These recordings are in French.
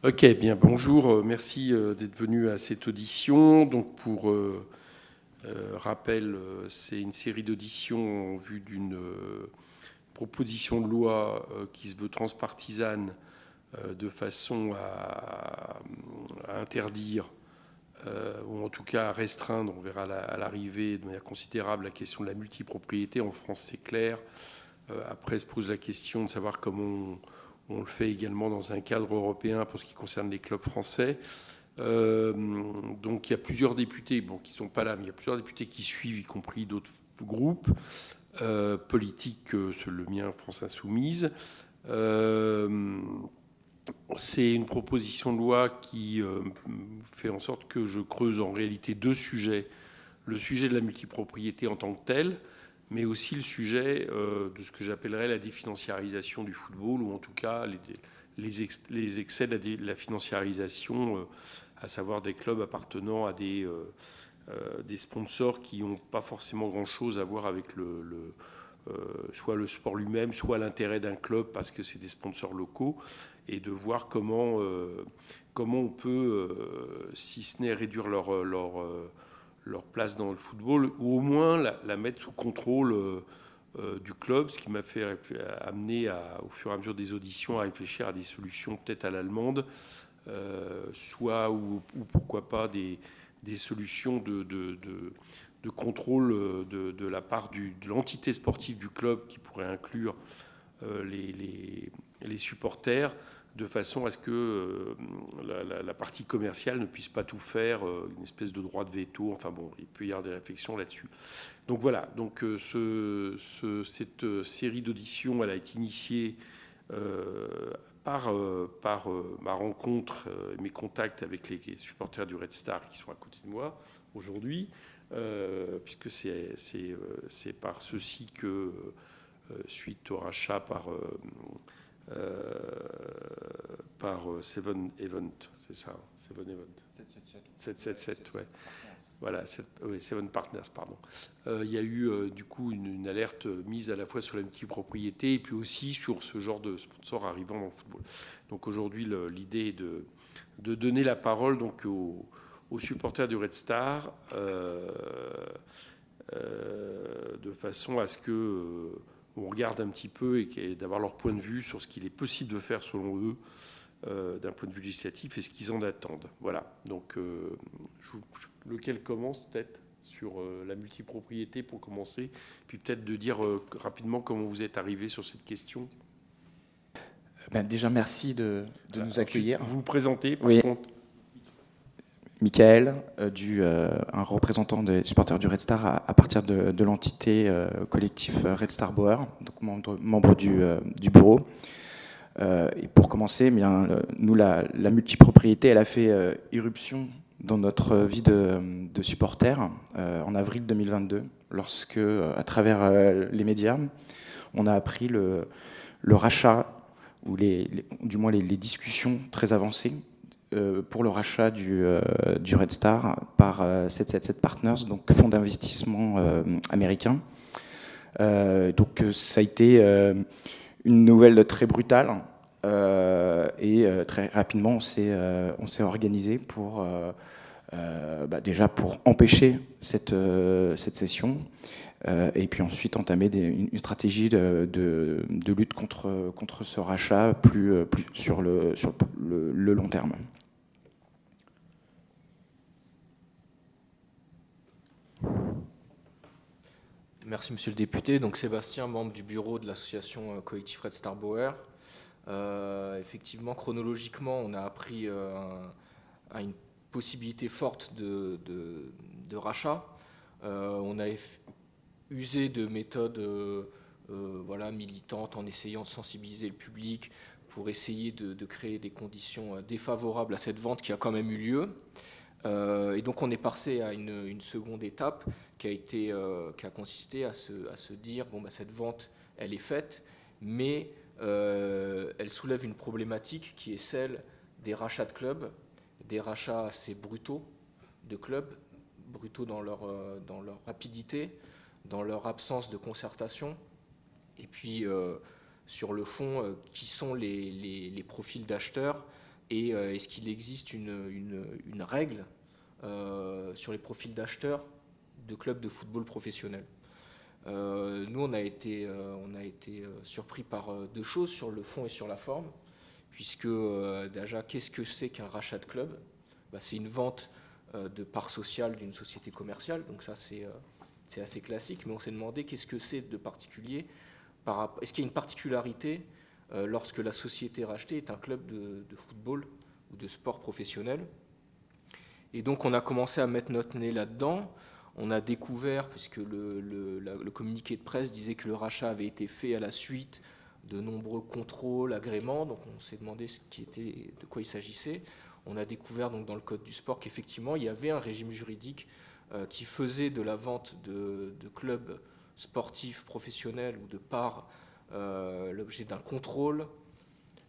Ok, bien, bonjour, merci d'être venu à cette audition. Donc pour rappel, c'est une série d'auditions en vue d'une proposition de loi qui se veut transpartisane de façon à interdire, ou en tout cas à restreindre, on verra à l'arrivée de manière considérable, la question de la multipropriété. En France, c'est clair. Après se pose la question de savoir comment on le fait également dans un cadre européen pour ce qui concerne les clubs français. Donc il y a plusieurs députés, bon, qui ne sont pas là, mais il y a plusieurs députés qui suivent, y compris d'autres groupes politiques que le mien, France Insoumise. C'est une proposition de loi qui fait en sorte que je creuse en réalité deux sujets. Le sujet de la multipropriété en tant que tel, mais aussi le sujet de ce que j'appellerais la définanciarisation du football, ou en tout cas les excès de la financiarisation, à savoir des clubs appartenant à des sponsors qui n'ont pas forcément grand-chose à voir avec soit le sport lui-même, soit l'intérêt d'un club parce que c'est des sponsors locaux, et de voir comment on peut, si ce n'est réduire leur place dans le football, ou au moins la mettre sous contrôle du club, ce qui m'a fait amener au fur et à mesure des auditions à réfléchir à des solutions peut-être à l'allemande, soit ou pourquoi pas des solutions de contrôle de la part de l'entité sportive du club qui pourrait inclure les supporters, de façon à ce que la partie commerciale ne puisse pas tout faire, une espèce de droit de veto. Enfin bon, il peut y avoir des réflexions là-dessus. Donc voilà, donc cette série d'auditions, elle a été initiée par ma rencontre et mes contacts avec les supporters du Red Star qui sont à côté de moi aujourd'hui, puisque c'est par ceci que, suite au rachat par Seven Event, c'est ça, Seven Event. 777, ouais. Voilà, Seven Partners, pardon. Il y a eu du coup une alerte mise à la fois sur la multipropriété et puis aussi sur ce genre de sponsors arrivant dans le football. Donc aujourd'hui, l'idée est de donner la parole donc aux supporters du Red Star, de façon à ce que on regarde un petit peu et d'avoir leur point de vue sur ce qu'il est possible de faire selon eux, d'un point de vue législatif, et ce qu'ils en attendent. Voilà. Donc, lequel commence peut-être sur la multipropriété pour commencer, puis peut-être de dire rapidement comment vous êtes arrivé sur cette question. Déjà, merci de nous accueillir. Vous vous présentez, par Oui. contre. Michael, un représentant des supporters du Red Star à partir de l'entité collectif Red Star Bauer, donc membre du bureau. Et pour commencer, eh bien, nous, la multipropriété, elle a fait irruption dans notre vie de supporters en avril 2022, lorsque, à travers les médias, on a appris le rachat, ou du moins les discussions très avancées pour le rachat du Red Star par 777 Partners, donc fonds d'investissement américain. Donc ça a été une nouvelle très brutale, et très rapidement on s'est organisé pour déjà pour empêcher cette session, et puis ensuite entamer une stratégie de lutte contre ce rachat plus sur le long terme. Merci Monsieur le député. Donc Sébastien, membre du bureau de l'association collectif Red Star Bauer. Effectivement, chronologiquement, on a appris à une possibilité forte de rachat. On a usé de méthodes militantes en essayant de sensibiliser le public pour essayer de créer des conditions défavorables à cette vente qui a quand même eu lieu. Et donc on est passé à une seconde étape qui a consisté à se dire bon, cette vente elle est faite, mais elle soulève une problématique qui est celle des rachats de clubs, des rachats assez brutaux de clubs, brutaux dans leur rapidité, dans leur absence de concertation, et puis sur le fond qui sont les profils d'acheteurs et est-ce qu'il existe une règle sur les profils d'acheteurs de clubs de football professionnels. Nous, on a été surpris par deux choses, sur le fond et sur la forme, puisque déjà, qu'est-ce que c'est qu'un rachat de club? C'est une vente de parts sociales d'une société commerciale, donc ça c'est assez classique, mais on s'est demandé qu'est-ce que c'est de particulier, est-ce qu'il y a une particularité lorsque la société rachetée est un club de football ou de sport professionnel. Et donc on a commencé à mettre notre nez là-dedans. On a découvert, puisque le communiqué de presse disait que le rachat avait été fait à la suite de nombreux contrôles, agréments, donc on s'est demandé de quoi il s'agissait. On a découvert donc dans le code du sport qu'effectivement il y avait un régime juridique qui faisait de la vente de clubs sportifs professionnels ou de parts l'objet d'un contrôle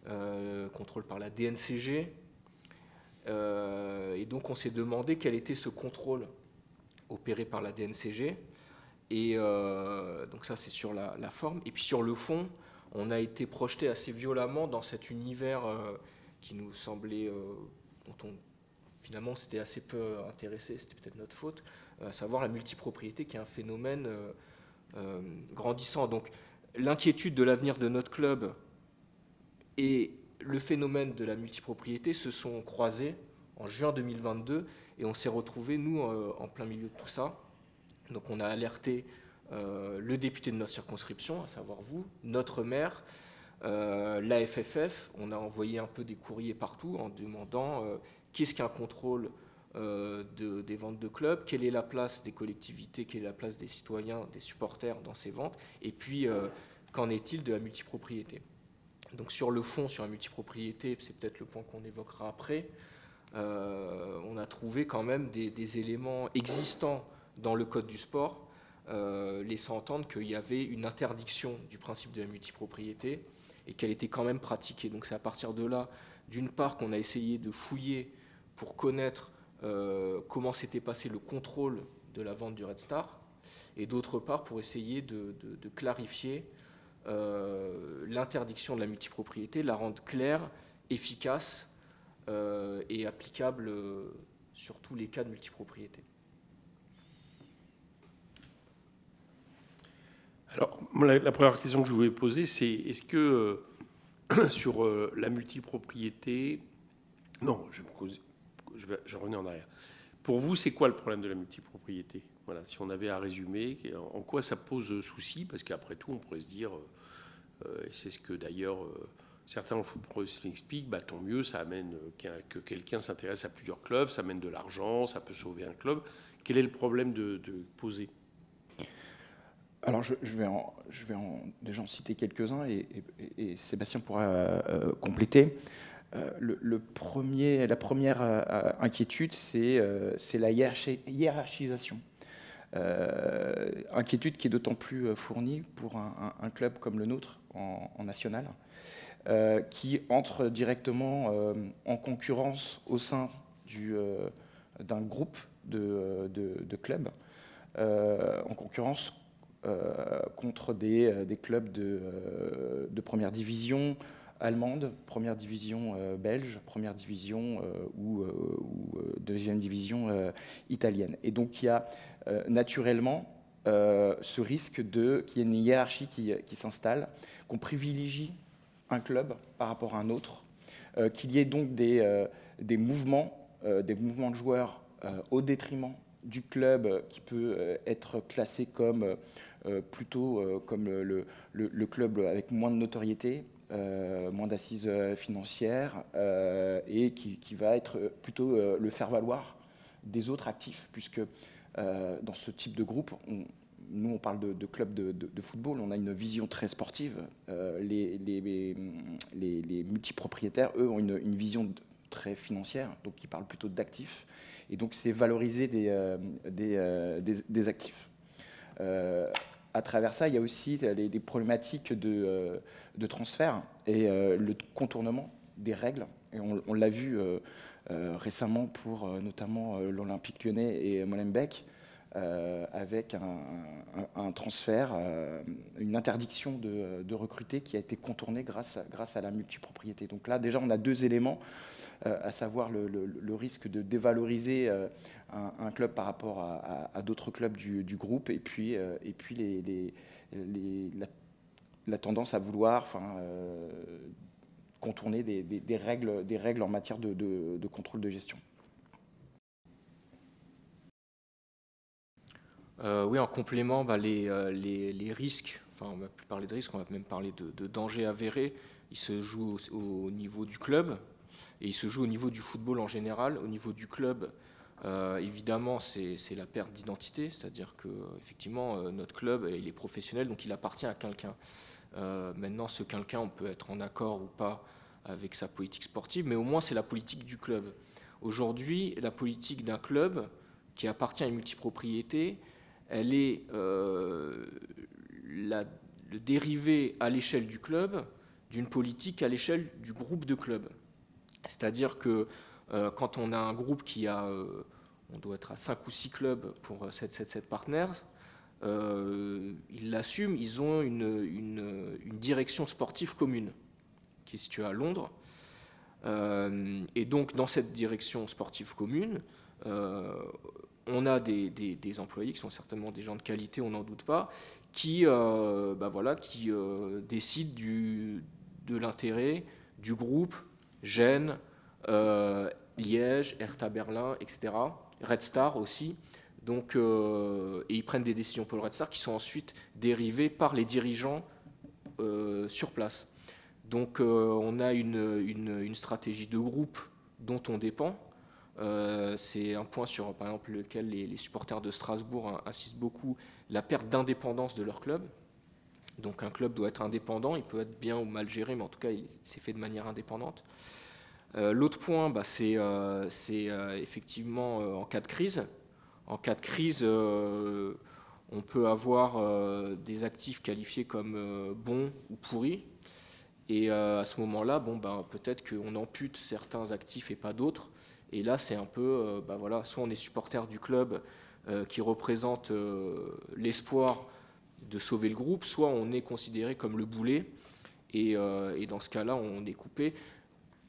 par la DNCG. Et donc on s'est demandé quel était ce contrôle opéré par la DNCG. Et donc ça c'est sur la forme. Et puis sur le fond, on a été projeté assez violemment dans cet univers qui nous semblait, dont finalement s'était assez peu intéressé, c'était peut-être notre faute, à savoir la multipropriété qui est un phénomène grandissant. Donc l'inquiétude de l'avenir de notre club et le phénomène de la multipropriété se sont croisés en juin 2022 et on s'est retrouvés, nous, en plein milieu de tout ça. Donc on a alerté le député de notre circonscription, à savoir vous, notre maire, la FFF. On a envoyé un peu des courriers partout en demandant qu'est-ce qu'un contrôle des ventes de clubs, quelle est la place des collectivités, quelle est la place des citoyens, des supporters dans ces ventes, et puis qu'en est-il de la multipropriété. Donc sur le fond, sur la multipropriété, c'est peut-être le point qu'on évoquera après, on a trouvé quand même des éléments existants dans le code du sport, laissant entendre qu'il y avait une interdiction du principe de la multipropriété et qu'elle était quand même pratiquée. Donc c'est à partir de là, d'une part, qu'on a essayé de fouiller pour connaître comment s'était passé le contrôle de la vente du Red Star, et d'autre part pour essayer de clarifier l'interdiction de la multipropriété, la rendre claire, efficace et applicable sur tous les cas de multipropriété. Alors, la première question que je voulais poser, c'est est-ce que sur la multipropriété... Non, je vais revenir en arrière. Pour vous, c'est quoi le problème de la multipropriété? Voilà, si on avait à résumer, en quoi ça pose souci? Parce qu'après tout, on pourrait se dire, et c'est ce que d'ailleurs certains en foot professionnel expliquent, tant mieux, ça amène que quelqu'un s'intéresse à plusieurs clubs, ça amène de l'argent, ça peut sauver un club. Quel est le problème de poser? Alors je vais déjà en citer quelques-uns et Sébastien pourra compléter. La première inquiétude, c'est la hiérarchisation. Inquiétude qui est d'autant plus fournie pour un club comme le nôtre en national, qui entre directement en concurrence au sein d'un groupe de clubs, en concurrence contre des clubs de première division allemande, première division belge, première division ou deuxième division italienne. Et donc il y a naturellement ce risque qu'il y ait une hiérarchie qui s'installe, qu'on privilégie un club par rapport à un autre, qu'il y ait donc des mouvements de joueurs au détriment du club qui peut être classé comme plutôt comme le club avec moins de notoriété, moins d'assises financières et qui va être plutôt le faire-valoir des autres actifs, puisque dans ce type de groupe, nous on parle de clubs de football, on a une vision très sportive. Les multipropriétaires, eux, ont une vision très financière, donc ils parlent plutôt d'actifs. Et donc, c'est valoriser des actifs. À travers ça, il y a aussi des problématiques de transfert et le contournement des règles. Et on l'a vu récemment pour notamment l'Olympique Lyonnais et Molenbeek. avec un transfert, une interdiction de recruter qui a été contournée grâce à la multipropriété. Donc là, déjà, on a deux éléments, à savoir le risque de dévaloriser un club par rapport à d'autres clubs du groupe, et puis la tendance à vouloir contourner des règles en matière de contrôle de gestion. Oui, en complément, les risques, on va plus parler de risques, on va même parler de dangers avérés. Ils se jouent au niveau du club et ils se jouent au niveau du football en général. Au niveau du club, évidemment, c'est la perte d'identité, c'est-à-dire que effectivement, notre club, il est professionnel, donc il appartient à quelqu'un. Maintenant, ce quelqu'un, on peut être en accord ou pas avec sa politique sportive, mais au moins c'est la politique du club. Aujourd'hui, la politique d'un club qui appartient à une multipropriété, elle est le dérivé à l'échelle du club d'une politique à l'échelle du groupe de clubs. C'est-à-dire que quand on a un groupe qui a, on doit être à 5 ou 6 clubs pour 777 Partners, ils l'assument, ils ont une direction sportive commune qui est située à Londres. Et donc dans cette direction sportive commune, on a des employés qui sont certainement des gens de qualité, on n'en doute pas, qui décident de l'intérêt du groupe Gênes, Liège, Hertha Berlin, etc. Red Star aussi. Donc, et ils prennent des décisions pour le Red Star qui sont ensuite dérivées par les dirigeants sur place. Donc on a une stratégie de groupe dont on dépend. C'est un point sur, par exemple, lequel les supporters de Strasbourg insistent beaucoup, la perte d'indépendance de leur club. Donc un club doit être indépendant, il peut être bien ou mal géré, mais en tout cas, c'est fait de manière indépendante. L'autre point, c'est effectivement en cas de crise. En cas de crise, on peut avoir des actifs qualifiés comme bons ou pourris. Et à ce moment-là, peut-être qu'on ampute certains actifs et pas d'autres. Et là, c'est un peu, soit on est supporter du club qui représente l'espoir de sauver le groupe, soit on est considéré comme le boulet. Et dans ce cas-là, on est coupé.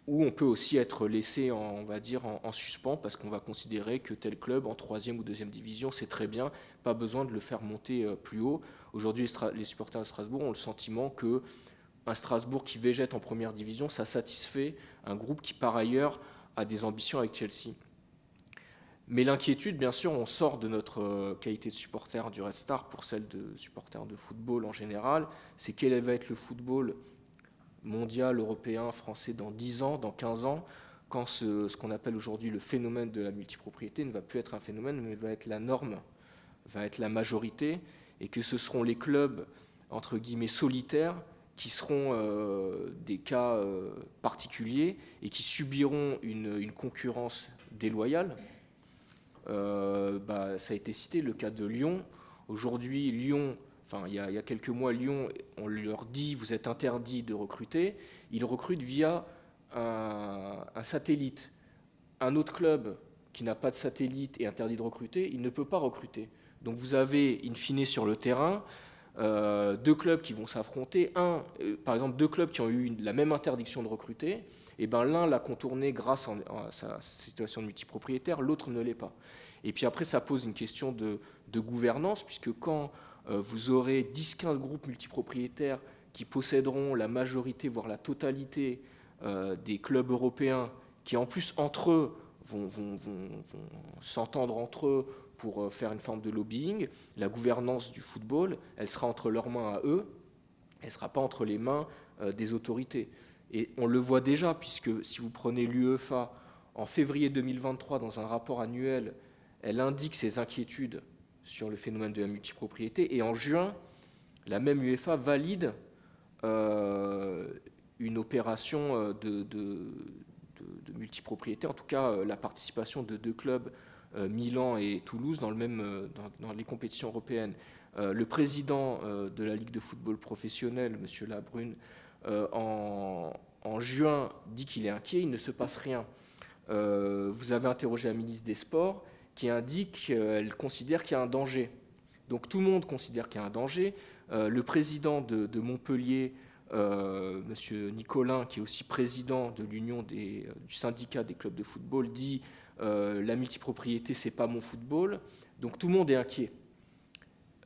Ou on peut aussi être laissé, en suspens, parce qu'on va considérer que tel club en 3e ou 2e division, c'est très bien, pas besoin de le faire monter plus haut. Aujourd'hui, les supporters de Strasbourg ont le sentiment que un Strasbourg qui végète en 1re division, ça satisfait un groupe qui, par ailleurs, a des ambitions avec Chelsea. Mais l'inquiétude, bien sûr, on sort de notre qualité de supporter du Red Star pour celle de supporter de football en général, c'est quel va être le football mondial, européen, français dans 10 ans, dans 15 ans, quand ce qu'on appelle aujourd'hui le phénomène de la multipropriété ne va plus être un phénomène, mais va être la norme, va être la majorité, et que ce seront les clubs, entre guillemets, solitaires, qui seront des cas particuliers et qui subiront une concurrence déloyale. Ça a été cité, le cas de Lyon. Aujourd'hui, Lyon, il y a quelques mois, Lyon, on leur dit vous êtes interdit de recruter. Ils recrutent via un satellite. Un autre club qui n'a pas de satellite et interdit de recruter, il ne peut pas recruter. Donc vous avez, in fine, sur le terrain, 2 clubs qui vont s'affronter. Par exemple, 2 clubs qui ont eu la même interdiction de recruter. Et l'un l'a contourné grâce à sa situation de multipropriétaire, l'autre ne l'est pas. Et puis après, ça pose une question de gouvernance, puisque quand vous aurez 10-15 groupes multipropriétaires qui posséderont la majorité, voire la totalité des clubs européens, qui en plus entre eux vont s'entendre entre eux pour faire une forme de lobbying, la gouvernance du football, elle sera entre leurs mains à eux, elle ne sera pas entre les mains des autorités. Et on le voit déjà, puisque si vous prenez l'UEFA, en février 2023, dans un rapport annuel, elle indique ses inquiétudes sur le phénomène de la multipropriété, et en juin, la même UEFA valide une opération de multipropriété, en tout cas la participation de 2 clubs, Milan et Toulouse, dans les compétitions européennes. Le président de la Ligue de football professionnel, M. Labrune, en juin, dit qu'il est inquiet, il ne se passe rien. Vous avez interrogé la ministre des Sports, qui indique qu'elle considère qu'il y a un danger. Donc tout le monde considère qu'il y a un danger. Le président de Montpellier, Monsieur Nicolin, qui est aussi président de l'union du syndicat des clubs de football, dit la multipropriété, c'est pas mon football. Donc tout le monde est inquiet.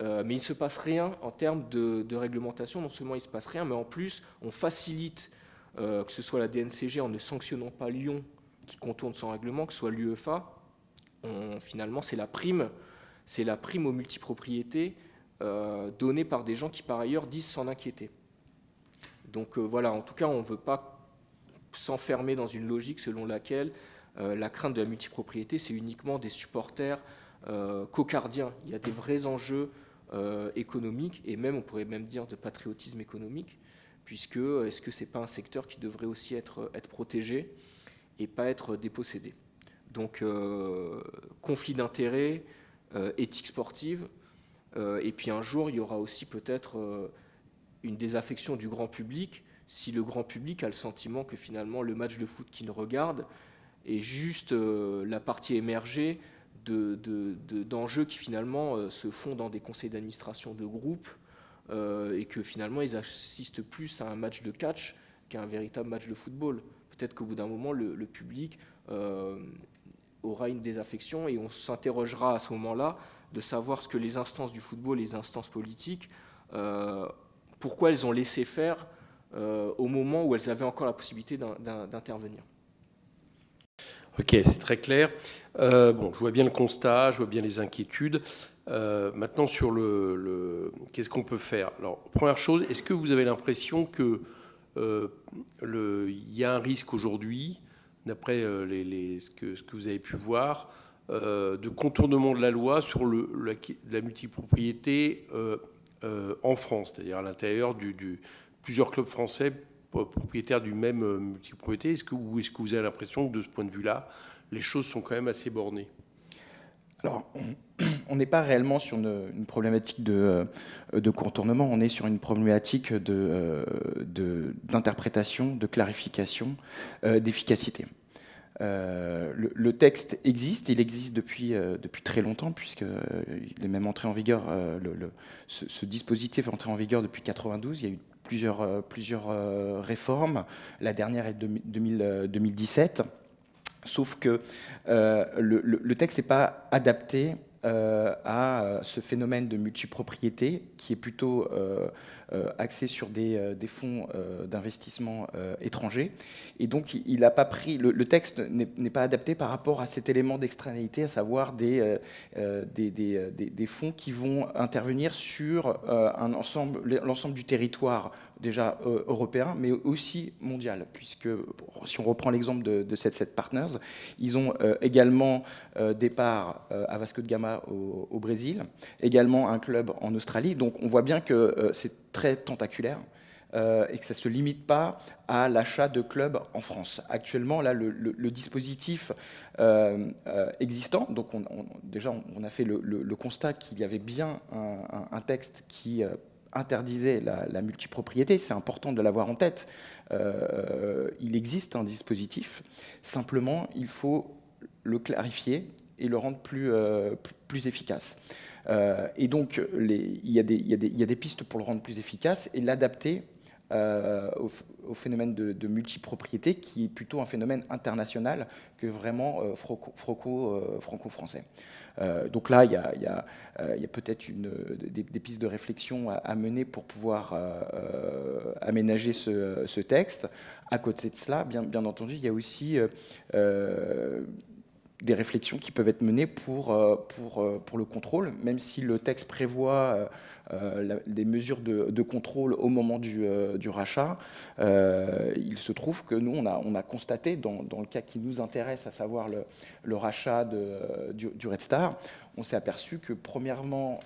Mais il ne se passe rien en termes de réglementation. Non seulement il ne se passe rien, mais en plus, on facilite, que ce soit la DNCG en ne sanctionnant pas Lyon qui contourne son règlement, que ce soit l'UEFA. Finalement, c'est la prime aux multipropriétés donnée par des gens qui, par ailleurs, disent s'en inquiéter. Donc voilà, en tout cas, on ne veut pas s'enfermer dans une logique selon laquelle la crainte de la multipropriété, c'est uniquement des supporters cocardiens. Il y a des vrais enjeux économiques, et même, on pourrait même dire, de patriotisme économique, puisque est-ce que ce n'est pas un secteur qui devrait aussi être protégé et pas être dépossédé. Donc, conflit d'intérêts, éthique sportive, et puis un jour, il y aura aussi peut-être une désaffection du grand public, si le grand public a le sentiment que finalement le match de foot qu'il regarde est juste la partie émergée d'enjeux qui finalement se font dans des conseils d'administration de groupes, et que finalement ils assistent plus à un match de catch qu'à un véritable match de football. Peut-être qu'au bout d'un moment, le public aura une désaffection, et on s'interrogera à ce moment-là de savoir ce que les instances du football, les instances politiques, pourquoi elles ont laissé faire au moment où elles avaient encore la possibilité d'intervenir. Ok, c'est très clair. Bon, je vois bien le constat, je vois bien les inquiétudes. Maintenant, sur qu'est-ce qu'on peut faire? Alors, première chose, est-ce que vous avez l'impression que il y a un risque aujourd'hui, d'après ce que vous avez pu voir, de contournement de la loi sur la multipropriété en France, c'est-à-dire à l'intérieur plusieurs clubs français propriétaires du même multipropriété? Est-ce que vous avez l'impression que de ce point de vue-là, les choses sont quand même assez bornées? Alors, on n'est pas réellement sur une problématique de contournement, on est sur une problématique d'interprétation, de clarification, d'efficacité. Le texte existe, il existe depuis très longtemps, puisqu'il est même entré en vigueur, ce dispositif est entré en vigueur depuis 1992, il y a eu plusieurs réformes, la dernière est de 2017, sauf que le texte n'est pas adapté à ce phénomène de multipropriété qui est plutôt axé sur des fonds d'investissement étrangers. Et donc, il n'a pas pris. Le texte n'est pas adapté par rapport à cet élément d'externalité, à savoir des fonds qui vont intervenir sur l'ensemble du territoire déjà européen, mais aussi mondial, puisque si on reprend l'exemple de 77 Partners, ils ont également des parts à Vasco de Gama au Brésil, également un club en Australie. Donc on voit bien que c'est très tentaculaire et que ça ne se limite pas à l'achat de clubs en France. Actuellement, là, le dispositif existant, donc déjà on a fait le constat qu'il y avait bien un texte qui interdisait la multipropriété, c'est important de l'avoir en tête. Il existe un dispositif, simplement il faut le clarifier et le rendre plus efficace. Et donc il y a des pistes pour le rendre plus efficace et l'adapter au phénomène de multipropriété qui est plutôt un phénomène international que vraiment franco-français. Donc là, il y a peut-être des pistes de réflexion à mener pour pouvoir aménager ce texte. À côté de cela, bien entendu, il y a aussi des réflexions qui peuvent être menées pour le contrôle, même si le texte prévoit des mesures de contrôle au moment du rachat. Il se trouve que nous, on a constaté, dans le cas qui nous intéresse, à savoir le rachat du Red Star, on s'est aperçu que, premièrement,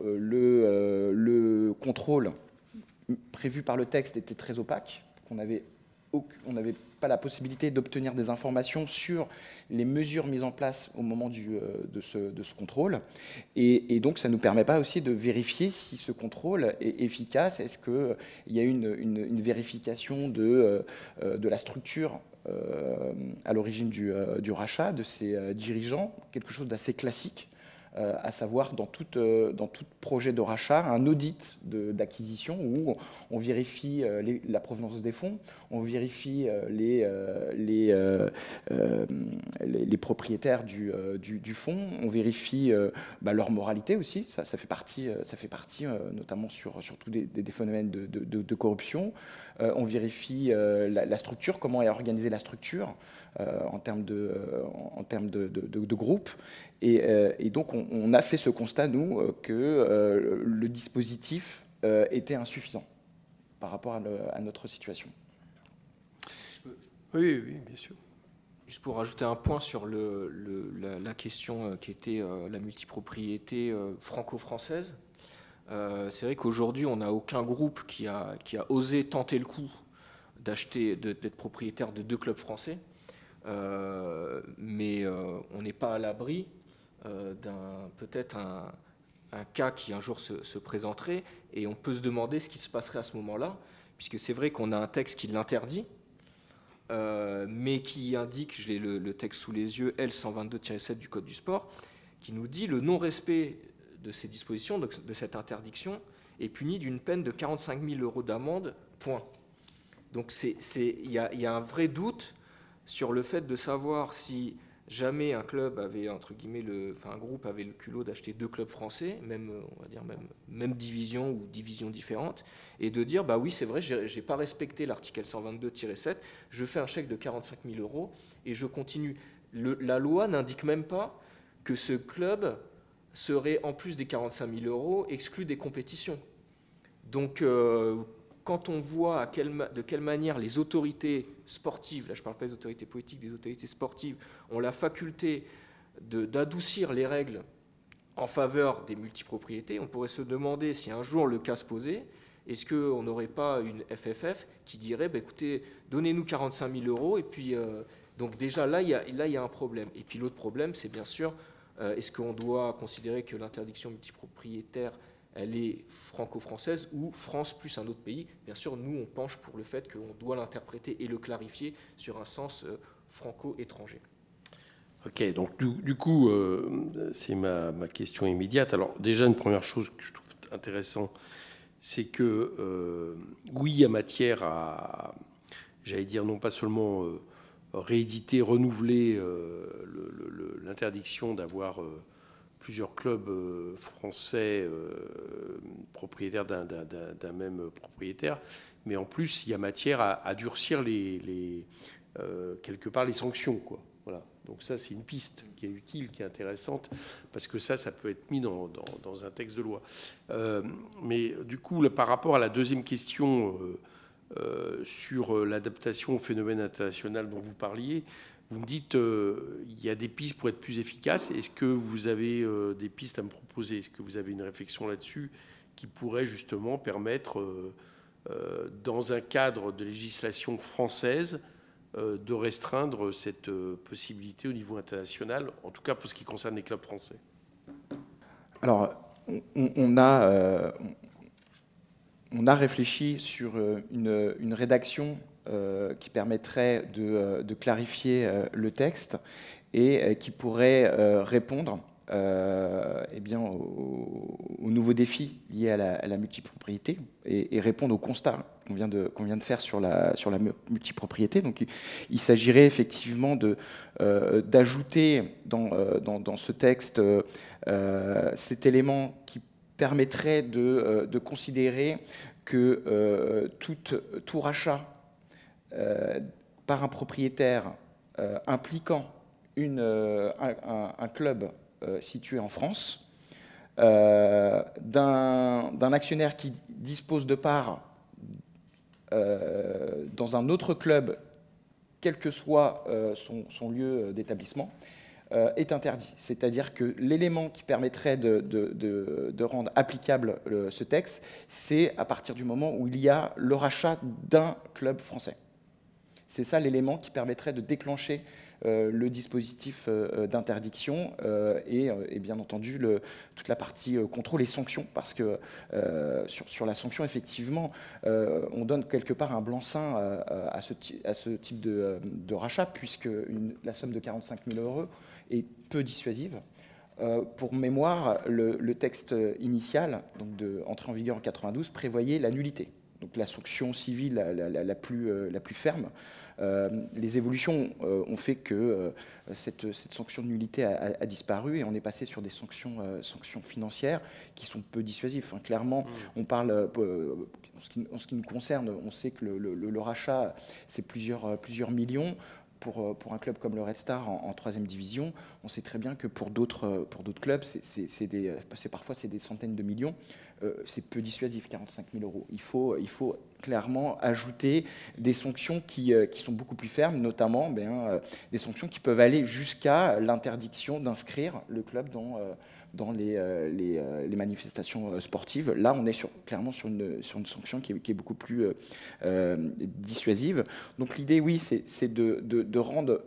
le contrôle prévu par le texte était très opaque, qu'on avait on n'avait pas la possibilité d'obtenir des informations sur les mesures mises en place au moment de ce contrôle. Et donc, ça ne nous permet pas aussi de vérifier si ce contrôle est efficace. Est-ce qu'il y a une vérification de la structure à l'origine du rachat, de ses dirigeants, quelque chose d'assez classique, à savoir dans tout projet de rachat, un audit d'acquisition où on vérifie la provenance des fonds, on vérifie les propriétaires du fonds, on vérifie leur moralité aussi, ça fait partie notamment sur des phénomènes de corruption, on vérifie la structure, comment est organisée la structure en termes de groupe. Et donc, on a fait ce constat, nous, que le dispositif était insuffisant par rapport à notre situation. Oui, bien sûr. Juste pour rajouter un point sur la question qui était la multipropriété franco-française. C'est vrai qu'aujourd'hui, on n'a aucun groupe qui a osé tenter le coup d'être propriétaire de 2 clubs français. Mais on n'est pas à l'abri peut-être un cas qui un jour se présenterait, et on peut se demander ce qui se passerait à ce moment-là, puisque c'est vrai qu'on a un texte qui l'interdit, mais qui indique, j'ai le texte sous les yeux, L122-7 du Code du sport, qui nous dit le non-respect de ces dispositions, de cette interdiction, est puni d'une peine de 45 000 € d'amende, point. Donc il y a un vrai doute sur le fait de savoir si jamais un club avait, entre guillemets, un groupe avait le culot d'acheter 2 clubs français, on va dire même division ou divisions différentes, et de dire, bah oui, c'est vrai, j'ai pas respecté l'article 122-7, je fais un chèque de 45 000 € et je continue. La loi n'indique même pas que ce club serait, en plus des 45 000 €, exclu des compétitions. Donc, quand on voit de quelle manière les autorités sportives, là je ne parle pas des autorités politiques, des autorités sportives, ont la faculté d'adoucir les règles en faveur des multipropriétés, on pourrait se demander si un jour le cas se posait, est-ce qu'on n'aurait pas une FFF qui dirait, bah, écoutez, donnez-nous 45 000 €, et puis, donc déjà là, il y a un problème. Et puis l'autre problème, c'est bien sûr, est-ce qu'on doit considérer que l'interdiction multipropriétaire, elle est franco-française ou France plus un autre pays? Bien sûr, nous, on penche pour le fait qu'on doit l'interpréter et le clarifier sur un sens franco-étranger. Ok, donc du coup, c'est ma question immédiate. Alors déjà, une première chose que je trouve intéressante, c'est que oui, il y a matière à, j'allais dire, non pas seulement rééditer, renouveler l'interdiction d'avoir plusieurs clubs français propriétaires d'un même propriétaire, mais en plus, il y a matière à durcir quelque part les sanctions, quoi. Voilà. Donc ça, c'est une piste qui est utile, qui est intéressante, parce que ça peut être mis dans un texte de loi. Mais du coup, par rapport à la deuxième question sur l'adaptation au phénomène international dont vous parliez, vous me dites il y a des pistes pour être plus efficaces. Est-ce que vous avez des pistes à me proposer? Est-ce que vous avez une réflexion là-dessus qui pourrait justement permettre, dans un cadre de législation française, de restreindre cette possibilité au niveau international, en tout cas pour ce qui concerne les clubs français? Alors, on a réfléchi sur une rédaction qui permettrait de clarifier le texte et qui pourrait répondre aux nouveaux défis liés à la multipropriété et répondre au constat qu'on vient de faire sur la multipropriété. Donc, il s'agirait effectivement d'ajouter dans ce texte cet élément qui permettrait de considérer que tout rachat par un propriétaire impliquant un club situé en France, d'un actionnaire qui dispose de parts dans un autre club, quel que soit son lieu d'établissement, est interdit. C'est-à-dire que l'élément qui permettrait de rendre applicable ce texte, c'est à partir du moment où il y a le rachat d'un club français. C'est ça l'élément qui permettrait de déclencher le dispositif d'interdiction et bien entendu toute la partie contrôle et sanction, parce que sur la sanction, effectivement, on donne quelque part un blanc-seing à ce type de rachat, puisque la somme de 45 000 € est peu dissuasive. Pour mémoire, le texte initial, donc entré en vigueur en 92, prévoyait la nullité, donc la sanction civile la plus ferme. Les évolutions ont fait que cette sanction de nullité a disparu et on est passé sur des sanctions financières qui sont peu dissuasives. Enfin, clairement, on parle, en ce qui nous concerne, on sait que le rachat, c'est plusieurs millions. Pour un club comme le Red Star en 3e division, on sait très bien que pour d'autres clubs, parfois c'est des centaines de millions. C'est peu dissuasif, 45 000 €. Il faut clairement ajouter des sanctions qui sont beaucoup plus fermes, notamment des sanctions qui peuvent aller jusqu'à l'interdiction d'inscrire le club dans les manifestations sportives. Là, on est clairement sur une sanction qui est beaucoup plus dissuasive. Donc l'idée, oui, c'est de rendre,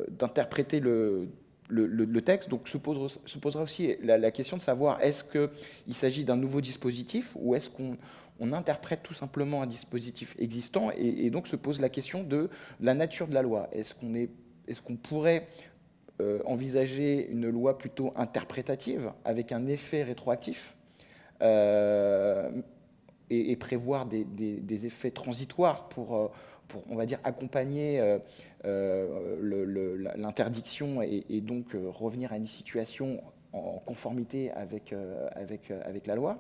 d'interpréter le texte. Donc se posera aussi la question de savoir est-ce qu'il s'agit d'un nouveau dispositif ou est-ce qu'on interprète tout simplement un dispositif existant, et donc se pose la question de la nature de la loi. Est-ce qu'on pourrait envisager une loi plutôt interprétative avec un effet rétroactif et prévoir des effets transitoires pour on va dire, accompagner l'interdiction et donc revenir à une situation en conformité avec la loi.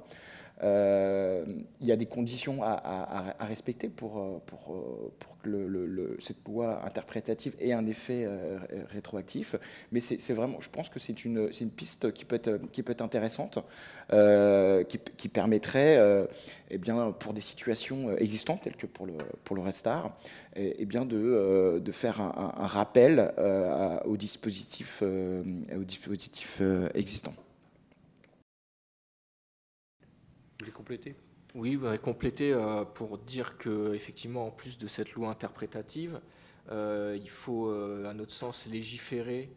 Il y a des conditions à respecter pour que cette loi interprétative ait un effet rétroactif. Mais c'est vraiment, je pense que c'est une piste qui peut être intéressante, qui permettrait, pour des situations existantes telles que pour le Red Star, de faire un rappel au dispositif existant. Vous voulez compléter ? Oui, vous allez compléter pour dire qu'effectivement, en plus de cette loi interprétative, il faut, à notre sens, légiférer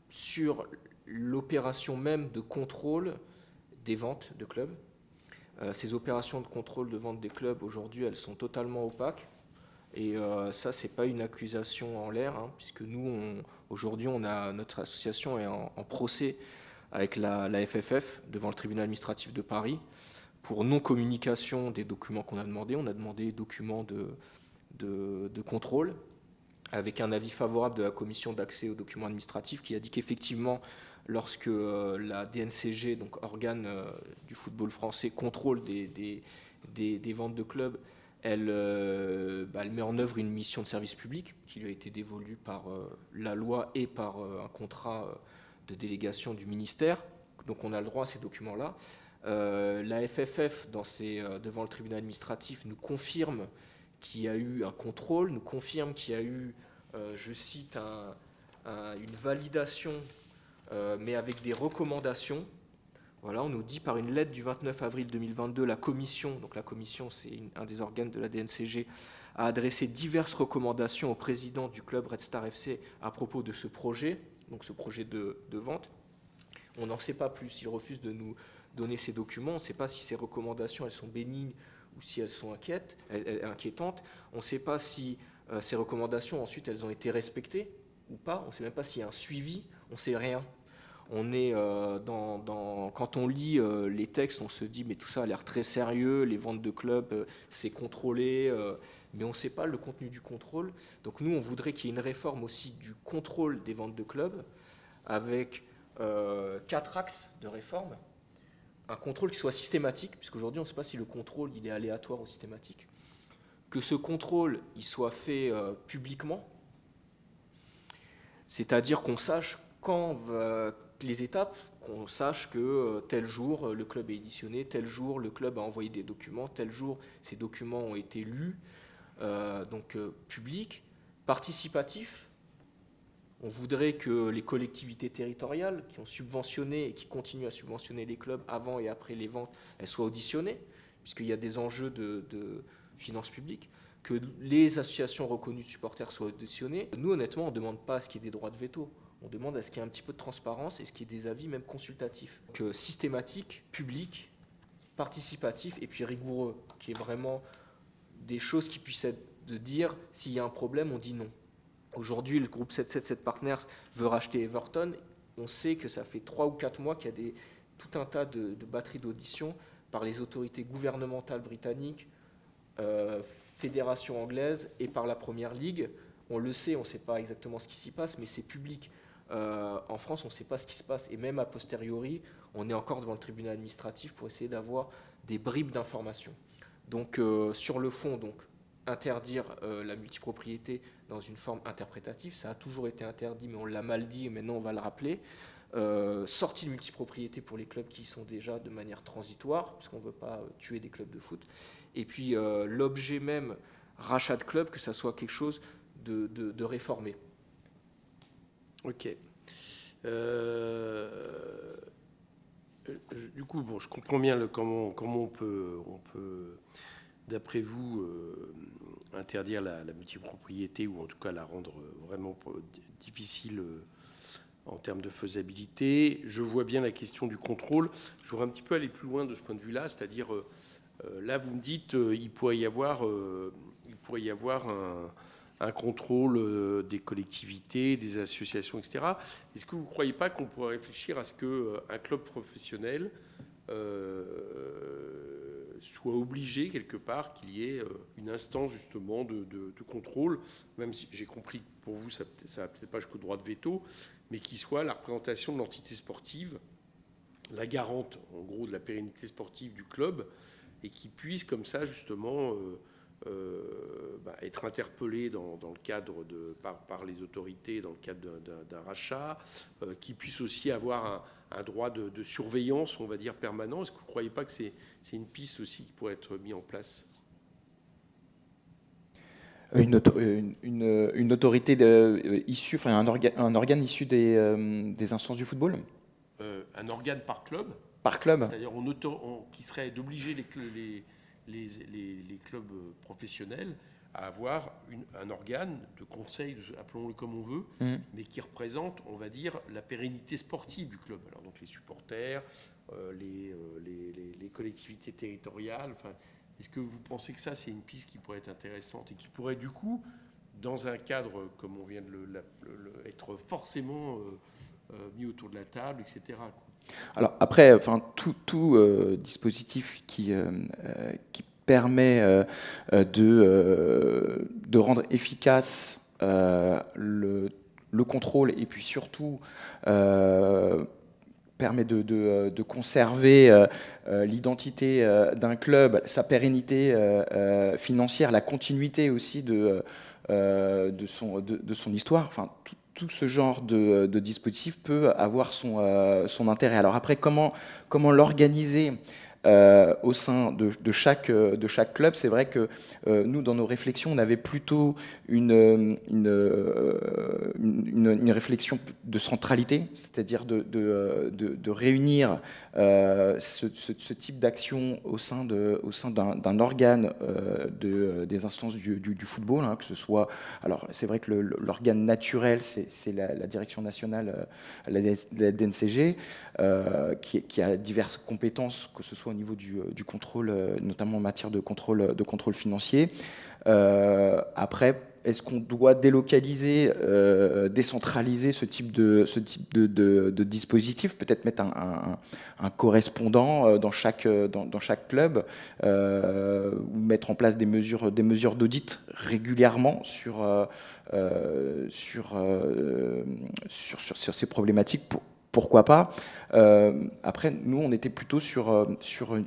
sur l'opération même de contrôle des ventes de clubs. Ces opérations de contrôle de vente des clubs, aujourd'hui, elles sont totalement opaques. Et ça, ce n'est pas une accusation en l'air, puisque nous, aujourd'hui, notre association est en procès avec la FFF devant le tribunal administratif de Paris pour non-communication des documents qu'on a demandés. On a demandé des documents de contrôle avec un avis favorable de la commission d'accès aux documents administratifs qui a dit qu'effectivement, lorsque la DNCG, donc organe du football français, contrôle des ventes de clubs, elle met en œuvre une mission de service public qui lui a été dévolue par la loi et par un contrat de délégation du ministère. Donc on a le droit à ces documents-là. La FFF, devant le tribunal administratif, nous confirme qu'il y a eu un contrôle, nous confirme qu'il y a eu, je cite, une validation, mais avec des recommandations. Voilà, on nous dit par une lettre du 29 avril 2022, la commission, donc la commission c'est un des organes de la DNCG, a adressé diverses recommandations au président du club Red Star FC à propos de ce projet, donc ce projet de vente. On n'en sait pas plus, il refuse de nous donner ces documents, on ne sait pas si ces recommandations elles sont bénignes ou si elles sont inquiétantes, on ne sait pas si ces recommandations ensuite elles ont été respectées ou pas, on ne sait même pas s'il y a un suivi, on ne sait rien. On est quand on lit les textes, on se dit mais tout ça a l'air très sérieux, les ventes de clubs c'est contrôlé, mais on ne sait pas le contenu du contrôle. Donc nous on voudrait qu'il y ait une réforme aussi du contrôle des ventes de clubs avec 4 axes de réforme. Un contrôle qui soit systématique, puisqu'aujourd'hui on ne sait pas si le contrôle il est aléatoire ou systématique. Que ce contrôle il soit fait publiquement, c'est-à-dire qu'on sache quand les étapes, qu'on sache que tel jour le club est éditionné, tel jour le club a envoyé des documents, tel jour ces documents ont été lus, public, participatif. On voudrait que les collectivités territoriales qui ont subventionné et qui continuent à subventionner les clubs avant et après les ventes, elles soient auditionnées, puisqu'il y a des enjeux de finances publiques. que les associations reconnues de supporters soient auditionnées. Nous, honnêtement, on ne demande pas à ce qu'il y ait des droits de veto. On demande à ce qu'il y ait un petit peu de transparence et ce qu'il y ait des avis même consultatifs. Donc, systématique, public, participatif et puis rigoureux, qui est vraiment des choses qui puissent être de dire s'il y a un problème, on dit non. Aujourd'hui, le groupe 777 Partners veut racheter Everton. On sait que ça fait 3 ou 4 mois qu'il y a tout un tas de batteries d'auditions par les autorités gouvernementales britanniques, fédération anglaise et par la Première Ligue. On le sait, on ne sait pas exactement ce qui s'y passe, mais c'est public. En France, on ne sait pas ce qui se passe. Et même a posteriori, on est encore devant le tribunal administratif pour essayer d'avoir des bribes d'informations. Donc, sur le fond, donc, interdire la multipropriété dans une forme interprétative, ça a toujours été interdit, mais on l'a mal dit, et maintenant on va le rappeler. Sortie de multipropriété pour les clubs qui sont déjà de manière transitoire, parce qu'on ne veut pas tuer des clubs de foot. Et puis l'objet même, rachat de club, que ça soit quelque chose de réformé. Ok. Du coup, bon, je comprends bien comment on peut d'après vous, interdire la multipropriété ou en tout cas la rendre vraiment difficile en termes de faisabilité. Je vois bien la question du contrôle. Je voudrais un petit peu aller plus loin de ce point de vue-là, c'est-à-dire là vous me dites il pourrait y avoir un contrôle des collectivités, des associations, etc. Est-ce que vous ne croyez pas qu'on pourrait réfléchir à ce qu'un club professionnel soit obligé quelque part qu'il y ait une instance justement de contrôle, même si j'ai compris que pour vous ça va peut-être pas jusqu'au droit de veto, mais qui soit la représentation de l'entité sportive, la garante en gros de la pérennité sportive du club, et qui puisse comme ça justement être interpellé dans le cadre par les autorités dans le cadre d'un rachat, qui puisse aussi avoir un droit de surveillance, on va dire, permanent. Est-ce que vous ne croyez pas que c'est une piste aussi qui pourrait être mise en place ? Une autorité issue, enfin un organe issu des instances du football ? Un organe par club. Par club ? C'est-à-dire qui serait d'obliger les clubs professionnels à avoir un organe de conseil, appelons-le comme on veut, mais qui représente, on va dire, la pérennité sportive du club. Alors donc les supporters, les collectivités territoriales. Enfin, est-ce que vous pensez que ça, c'est une piste qui pourrait être intéressante et qui pourrait du coup, dans un cadre comme on vient de être forcément mis autour de la table, etc. Alors après, enfin, tout dispositif qui permet de rendre efficace le contrôle et puis surtout permet de conserver l'identité d'un club, sa pérennité financière, la continuité aussi de son histoire. Enfin, tout ce genre de dispositif peut avoir son intérêt. Alors après, comment l'organiser au sein de chaque club? C'est vrai que nous, dans nos réflexions, on avait plutôt une réflexion de centralité, c'est-à-dire de réunir ce type d'action au sein d'un organe des instances du football, hein, que ce soit... Alors, c'est vrai que l'organe naturel, c'est la direction nationale, la DNCG, qui a diverses compétences, que ce soit au niveau du contrôle, notamment en matière de contrôle financier. Après, est-ce qu'on doit délocaliser, décentraliser ce type de dispositif, peut-être mettre un correspondant dans chaque club, ou mettre en place des mesures d'audit régulièrement sur ces problématiques? Pourquoi pas? Après, nous, on était plutôt sur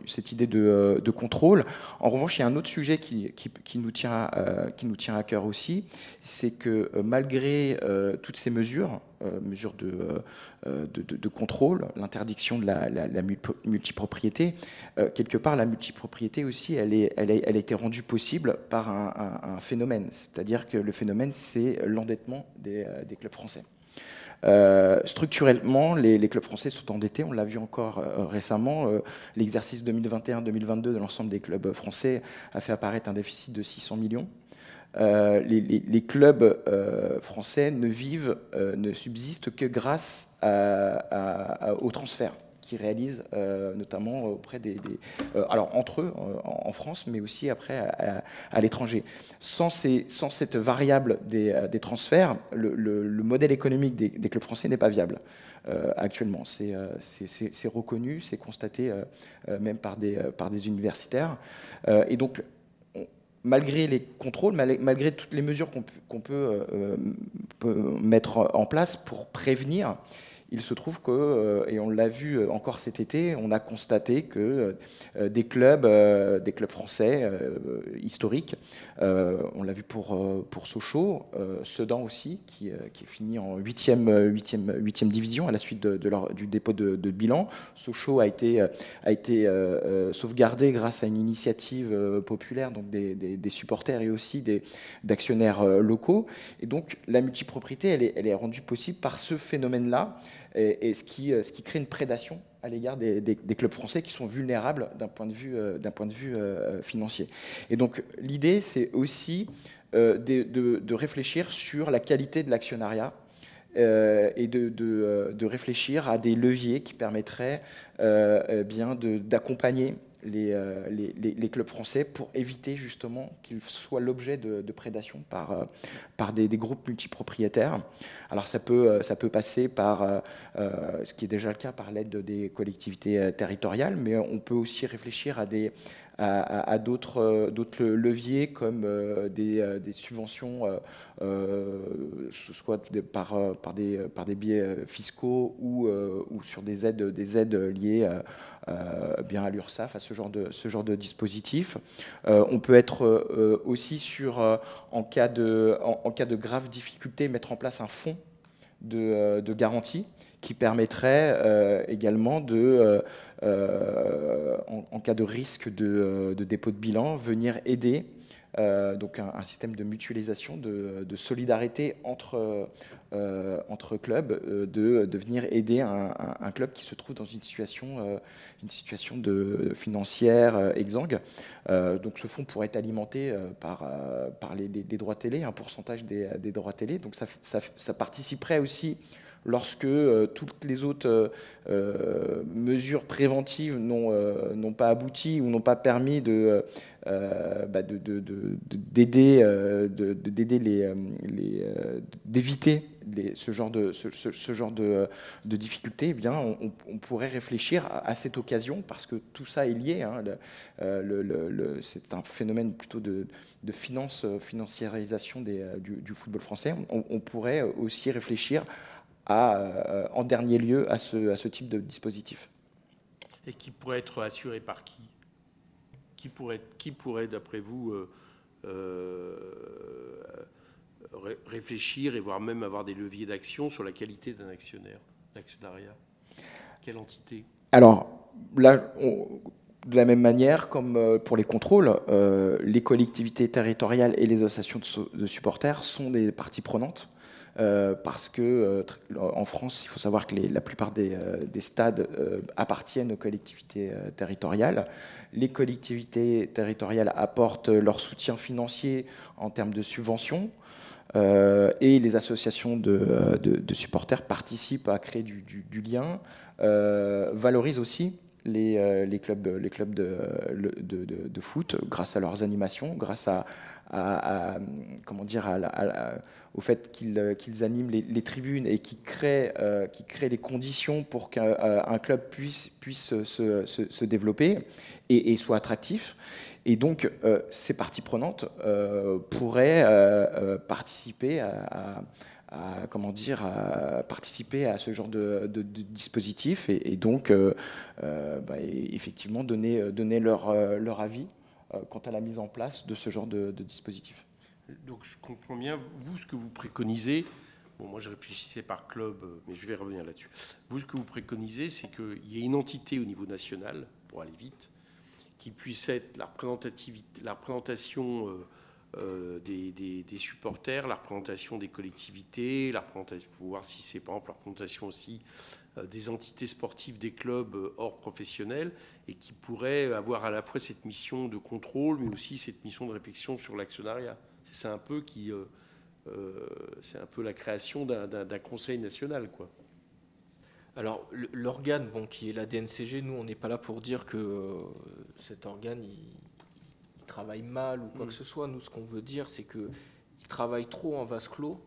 cette idée de contrôle. En revanche, il y a un autre sujet qui nous tient à cœur aussi, c'est que malgré toutes ces mesures de contrôle, l'interdiction de la multipropriété, quelque part, la multipropriété aussi, elle a été rendue possible par un phénomène. C'est-à-dire que le phénomène, c'est l'endettement des clubs français. Structurellement, les clubs français sont endettés, on l'a vu encore récemment. L'exercice 2021-2022 de l'ensemble des clubs français a fait apparaître un déficit de 600 millions. les clubs français ne subsistent que grâce aux transferts qu'ils réalisent notamment auprès alors entre eux en France, mais aussi après à l'étranger. Sans cette variable des transferts, le modèle économique des clubs français n'est pas viable actuellement. C'est reconnu, c'est constaté même par des universitaires. Et donc, malgré les contrôles, malgré toutes les mesures qu'on peut mettre en place pour prévenir, il se trouve que, et on l'a vu encore cet été, on a constaté que des clubs français historiques, on l'a vu pour Sochaux, Sedan aussi, qui est fini en 8e division à la suite du dépôt de bilan. Sochaux a été sauvegardé grâce à une initiative populaire, donc des supporters et aussi d'actionnaires locaux. Et donc la multipropriété, elle est rendue possible par ce phénomène-là, et ce qui crée une prédation à l'égard des clubs français qui sont vulnérables d'un point de vue financier. Et donc l'idée, c'est aussi de réfléchir sur la qualité de l'actionnariat et de réfléchir à des leviers qui permettraient bien d'accompagner les clubs français pour éviter justement qu'ils soient l'objet de prédation par des groupes multipropriétaires. Alors ça peut passer par, ce qui est déjà le cas, par l'aide des collectivités territoriales, mais on peut aussi réfléchir à d'autres leviers comme des subventions, soit par des biais fiscaux ou sur des aides liées bien à l'URSSAF, à ce genre de dispositif. On peut être aussi en cas de graves difficultés, mettre en place un fonds de garantie qui permettrait également en cas de risque de dépôt de bilan, venir aider, donc un système de mutualisation, de solidarité entre clubs, de venir aider un club qui se trouve dans une situation financière exsangue. Donc ce fonds pourrait être alimenté par les droits télé, un pourcentage des droits télé. Donc ça participerait aussi, lorsque toutes les autres mesures préventives n'ont pas abouti ou n'ont pas permis d'éviter ce genre de difficultés, eh bien, on pourrait réfléchir à cette occasion, parce que tout ça est lié. Hein, c'est un phénomène plutôt de financiarisation du football français. On pourrait aussi réfléchir en dernier lieu à ce type de dispositif. Et qui pourrait être assuré par qui ? Qui pourrait, d'après vous, réfléchir et voire même avoir des leviers d'action sur la qualité d'un l'actionnariat ? Quelle entité ? Alors là, de la même manière, comme pour les contrôles, les collectivités territoriales et les associations de supporters sont des parties prenantes. Parce que en France, il faut savoir que la plupart des stades appartiennent aux collectivités territoriales. Les collectivités territoriales apportent leur soutien financier en termes de subventions, et les associations de supporters participent à créer du lien, valorisent aussi les clubs de foot grâce à leurs animations, grâce au fait qu'ils animent les tribunes et qui créent les conditions pour qu'un club puisse se développer et soit attractif. Et donc, ces parties prenantes pourraient participer à ce genre de dispositif et donc effectivement donner leur avis quant à la mise en place de ce genre de dispositif. Donc je comprends bien, vous, ce que vous préconisez, bon, moi je réfléchissais par club, mais je vais revenir là-dessus. Vous, ce que vous préconisez, c'est qu'il y ait une entité au niveau national, pour aller vite, qui puisse être la représentation des supporters, la représentation des collectivités, pour voir si c'est par exemple la représentation aussi des entités sportives, des clubs hors professionnels, et qui pourrait avoir à la fois cette mission de contrôle, mais aussi cette mission de réflexion sur l'actionnariat. C'est un peu c'est un peu la création d'un conseil national, quoi. Alors, l'organe, bon, qui est la DNCG, nous, on n'est pas là pour dire que cet organe, il travaille mal ou quoi que ce soit. Nous, ce qu'on veut dire, c'est qu'il travaille trop en vase clos,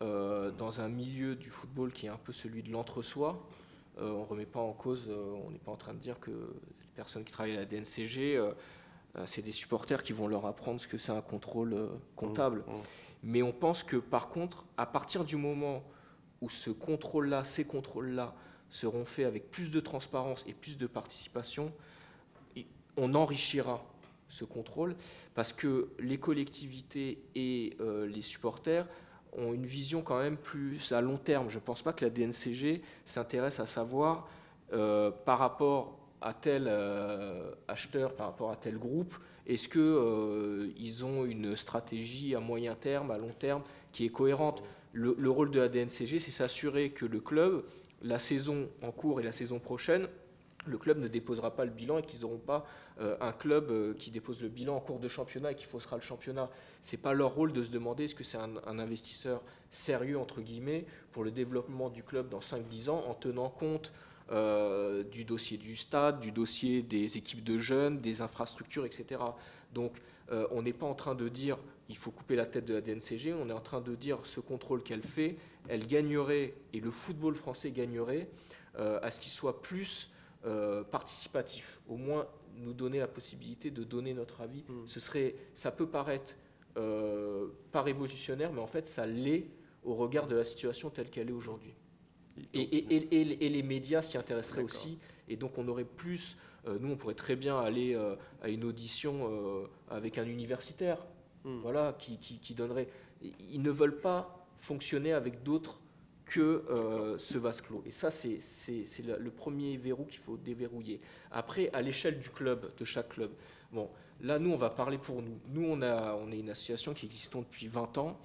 dans un milieu du football qui est un peu celui de l'entre-soi. On ne remet pas en cause, on n'est pas en train de dire que les personnes qui travaillent à la DNCG, c'est des supporters qui vont leur apprendre ce que c'est un contrôle comptable. Mais on pense que, par contre, à partir du moment où ces contrôles-là seront faits avec plus de transparence et plus de participation, on enrichira ce contrôle, parce que les collectivités et les supporters ont une vision quand même plus à long terme. Je ne pense pas que la DNCG s'intéresse à savoir, par rapport à tel acheteur, par rapport à tel groupe, est-ce qu'ils ont une stratégie à moyen terme, à long terme, qui est cohérente. Le rôle de la DNCG, c'est s'assurer que le club, la saison en cours et la saison prochaine, le club ne déposera pas le bilan et qu'ils n'auront pas un club qui dépose le bilan en cours de championnat et qui faussera le championnat. Ce n'est pas leur rôle de se demander est-ce que c'est un investisseur sérieux, entre guillemets, pour le développement du club dans 5-10 ans, en tenant compte du dossier du stade, du dossier des équipes de jeunes, des infrastructures, etc. Donc on n'est pas en train de dire il faut couper la tête de la DNCG, on est en train de dire ce contrôle qu'elle fait, elle gagnerait, et le football français gagnerait, à ce qu'il soit plus participatif, au moins nous donner la possibilité de donner notre avis. Ça peut paraître pas révolutionnaire, mais en fait ça l'est au regard de la situation telle qu'elle est aujourd'hui. Et les médias s'y intéresseraient aussi, et donc on aurait plus, nous on pourrait très bien aller à une audition avec un universitaire, voilà, qui donnerait, ils ne veulent pas fonctionner avec d'autres que ce vase clos. Et ça, c'est le premier verrou qu'il faut déverrouiller. Après, à l'échelle du club, de chaque club, bon, là, nous, on va parler pour nous. Nous, on est une association qui existe depuis 20 ans,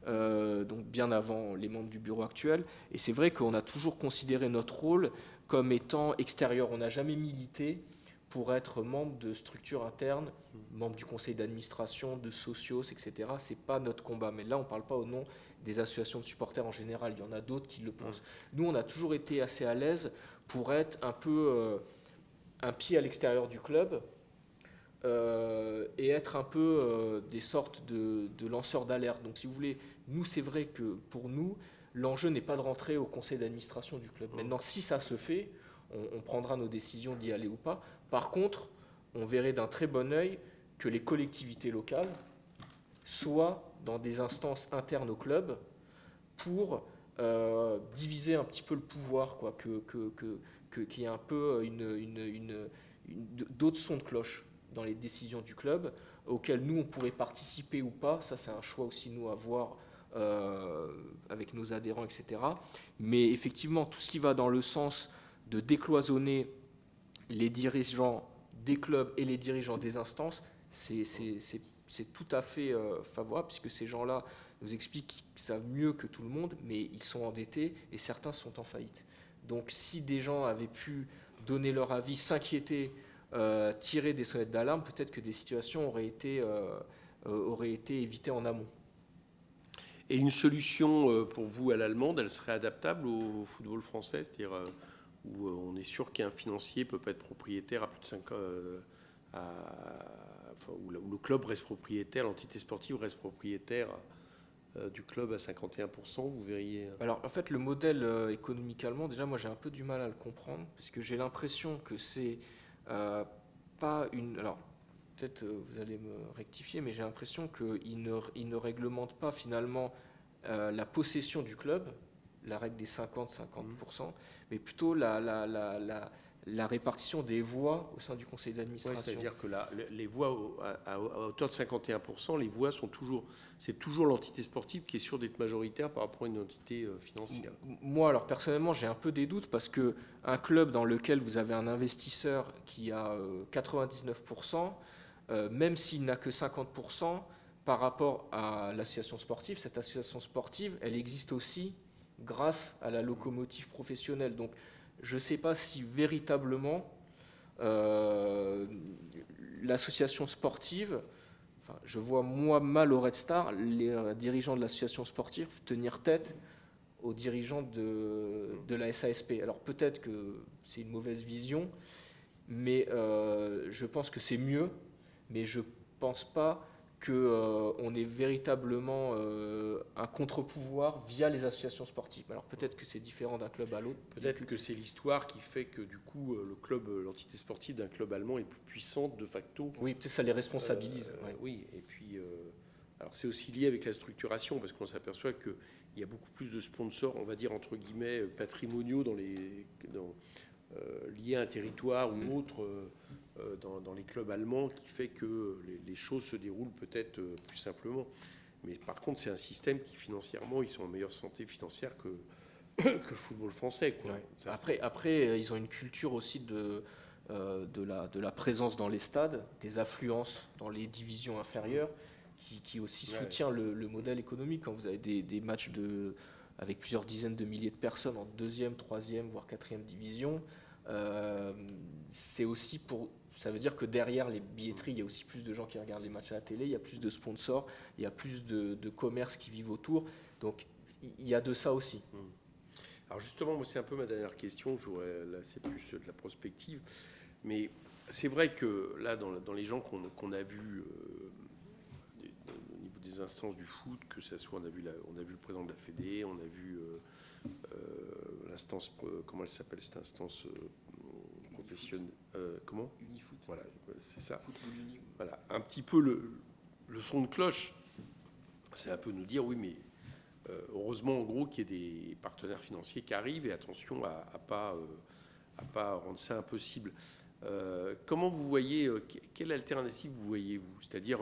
donc bien avant les membres du bureau actuel. Et c'est vrai qu'on a toujours considéré notre rôle comme étant extérieur. On n'a jamais milité pour être membre de structures internes, membre du conseil d'administration, de socios, etc. Ce n'est pas notre combat. Mais là, on ne parle pas au nom des associations de supporters en général. Il y en a d'autres qui le pensent. Nous, on a toujours été assez à l'aise pour être un peu un pied à l'extérieur du club et être un peu des sortes de lanceurs d'alerte. Donc, si vous voulez, nous, c'est vrai que pour nous, l'enjeu n'est pas de rentrer au conseil d'administration du club. Maintenant, si ça se fait, on prendra nos décisions d'y aller ou pas. Par contre, on verrait d'un très bon œil que les collectivités locales soient dans des instances internes au club pour diviser un petit peu le pouvoir, quoi, qu'il y ait un peu d'autres sons de cloche dans les décisions du club, auxquelles nous, on pourrait participer ou pas. Ça, c'est un choix aussi, nous, à voir avec nos adhérents, etc. Mais effectivement, tout ce qui va dans le sens de décloisonner les dirigeants des clubs et les dirigeants des instances, c'est tout à fait favorable, puisque ces gens-là nous expliquent qu'ils savent mieux que tout le monde, mais ils sont endettés et certains sont en faillite. Donc si des gens avaient pu donner leur avis, s'inquiéter, tirer des sonnettes d'alarme, peut-être que des situations auraient été évitées en amont. Et une solution pour vous à l'allemande, elle serait adaptable au football français, c'est-à-dire où on est sûr qu'un financier peut pas être propriétaire à plus de 5 ans, où le club reste propriétaire, l'entité sportive reste propriétaire du club à 51%, vous verriez. Alors en fait, le modèle économique allemand, déjà moi j'ai un peu du mal à le comprendre, parce que j'ai l'impression que c'est pas une... Alors peut-être vous allez me rectifier, mais j'ai l'impression qu'il ne réglemente pas finalement la possession du club, la règle des 50-50%, mais plutôt la répartition des voix au sein du conseil d'administration. Ouais, c'est-à-dire que les voix à hauteur de 51%, les voix sont c'est toujours l'entité sportive qui est sûre d'être majoritaire par rapport à une entité financière. Moi, alors personnellement, j'ai un peu des doutes, parce qu'un club dans lequel vous avez un investisseur qui a 99%, même s'il n'a que 50%, par rapport à l'association sportive, cette association sportive, elle existe aussi grâce à la locomotive professionnelle. Donc, je ne sais pas si véritablement l'association sportive je vois moi mal au Red Star les dirigeants de l'association sportive tenir tête aux dirigeants de la SASP. Alors peut-être que c'est une mauvaise vision, mais je pense que c'est mieux, mais je pense pas qu'on ait véritablement un contre-pouvoir via les associations sportives. Alors peut-être que c'est différent d'un club à l'autre. Peut-être que c'est l'histoire qui fait que du coup l'entité sportive d'un club allemand est plus puissante de facto. Oui, peut-être ça les responsabilise. Ouais. Oui, et puis alors c'est aussi lié avec la structuration parce qu'on s'aperçoit qu'il y a beaucoup plus de sponsors, on va dire entre guillemets patrimoniaux liés à un territoire ou autre. Dans les clubs allemands qui fait que les choses se déroulent peut-être plus simplement. Mais par contre, c'est un système qui financièrement, ils sont en meilleure santé financière que le football français. Quoi. Ouais. Après, ils ont une culture aussi de la présence dans les stades, des affluences dans les divisions inférieures, qui aussi soutient le modèle économique. Quand vous avez des matchs avec plusieurs dizaines de milliers de personnes en 2e, 3e, voire 4e division, c'est aussi ça veut dire que derrière les billetteries, il y a aussi plus de gens qui regardent les matchs à la télé, il y a plus de sponsors, il y a plus de commerces qui vivent autour. Donc il y a de ça aussi. Alors justement, moi c'est un peu ma dernière question, là c'est plus de la prospective, mais c'est vrai que là dans les gens qu'on a vus au niveau des instances du foot, que ça soit on a vu le président de la Fédé, on a vu l'instance, comment elle s'appelle cette instance professionnelle, comment Unifoot. Voilà, c'est ça. Football Uni. Voilà, un petit peu le son de cloche, c'est un peu nous dire oui, mais heureusement en gros qu'il y ait des partenaires financiers qui arrivent et attention à pas rendre ça impossible. Comment vous voyez, quelle alternative vous voyez vous? C'est-à-dire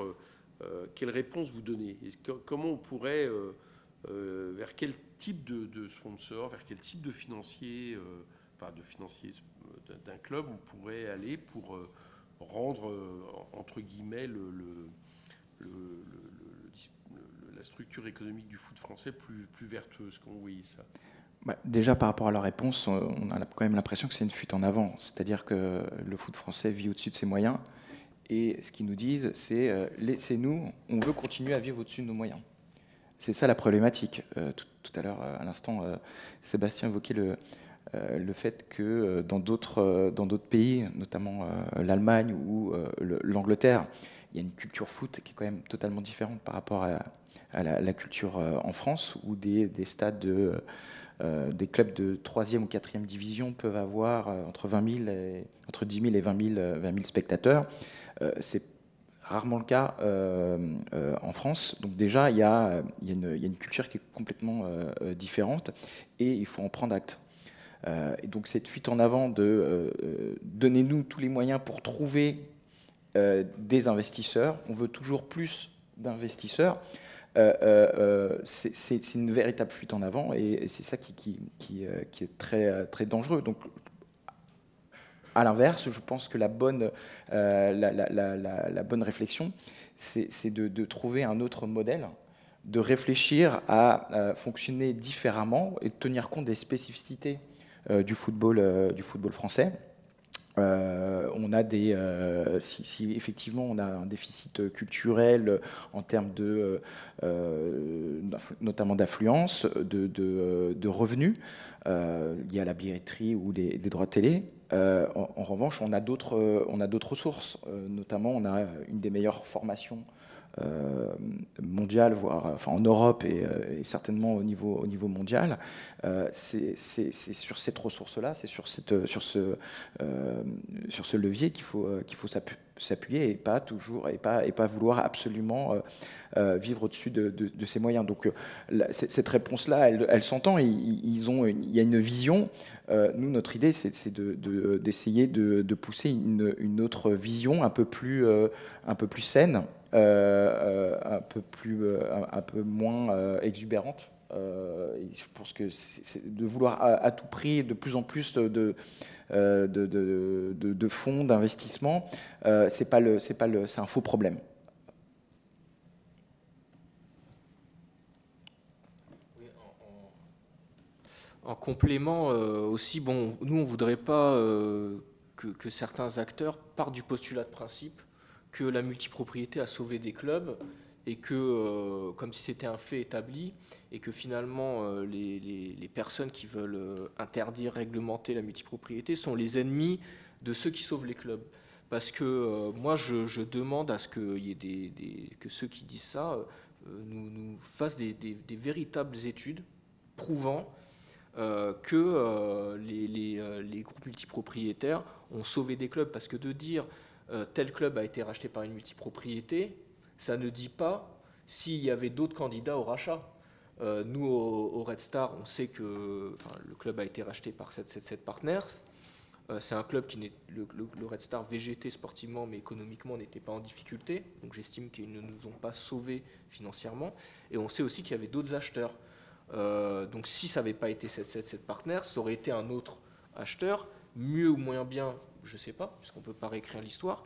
quelle réponse vous donnez? Comment on pourrait vers quel type de sponsor, vers quel type de financier, d'un club on pourrait aller pour rendre entre guillemets la structure économique du foot français plus vertueuse? Comment vous voyez ça? Déjà, par rapport à la réponse, on a quand même l'impression que c'est une fuite en avant. C'est-à-dire que le foot français vit au-dessus de ses moyens. Et ce qu'ils nous disent, c'est laissez-nous, on veut continuer à vivre au-dessus de nos moyens. C'est ça la problématique. Tout à l'heure, à l'instant, Sébastien évoquait le fait que dans d'autres pays, notamment l'Allemagne ou l'Angleterre, il y a une culture foot qui est quand même totalement différente par rapport à la culture en France, où des stades des clubs de 3e ou 4e division peuvent avoir entre 10 000 et 20 000 spectateurs. C'est rarement le cas en France. Donc déjà, il y a une culture qui est complètement différente et il faut en prendre acte. Et donc cette fuite en avant de donnez-nous tous les moyens pour trouver des investisseurs. On veut toujours plus d'investisseurs. C'est une véritable fuite en avant et c'est ça qui est très, très dangereux. Donc, à l'inverse, je pense que la bonne réflexion, c'est de trouver un autre modèle, de réfléchir à fonctionner différemment et de tenir compte des spécificités du football français. On a si effectivement on a un déficit culturel en termes notamment d'affluence, de revenus, liés à la billetterie ou des droits de télé. En revanche, on a d'autres ressources, notamment on a une des meilleures formations mondiale, voire en Europe et certainement au niveau mondial. C'est sur cette ressource-là, c'est sur ce levier qu'il faut s'appuyer et pas vouloir absolument vivre au-dessus de ses moyens. Donc cette réponse-là, elle s'entend. Il y a une vision. Nous, notre idée, c'est d'essayer de pousser une autre vision un peu plus saine. Un peu moins exubérante. Je pense que c'est de vouloir à tout prix de plus en plus de fonds d'investissement, c'est un faux problème. En complément aussi, nous on voudrait pas que certains acteurs partent du postulat de principe que la multipropriété a sauvé des clubs et que, comme si c'était un fait établi, et que finalement les personnes qui veulent interdire, réglementer la multipropriété sont les ennemis de ceux qui sauvent les clubs. Parce que moi, je demande à ce qu'il y ait que ceux qui disent ça nous fassent des véritables études prouvant que les groupes multipropriétaires ont sauvé des clubs. Parce que de dire tel club a été racheté par une multipropriété, ça ne dit pas s'il y avait d'autres candidats au rachat. Nous, au Red Star, on sait que le club a été racheté par 777 Partners. C'est un club qui n'est le Red Star VGT sportivement, mais économiquement n'était pas en difficulté. Donc j'estime qu'ils ne nous ont pas sauvés financièrement. Et on sait aussi qu'il y avait d'autres acheteurs. Donc si ça n'avait pas été 777 Partners, ça aurait été un autre acheteur, mieux ou moins bien, je ne sais pas, puisqu'on ne peut pas réécrire l'histoire.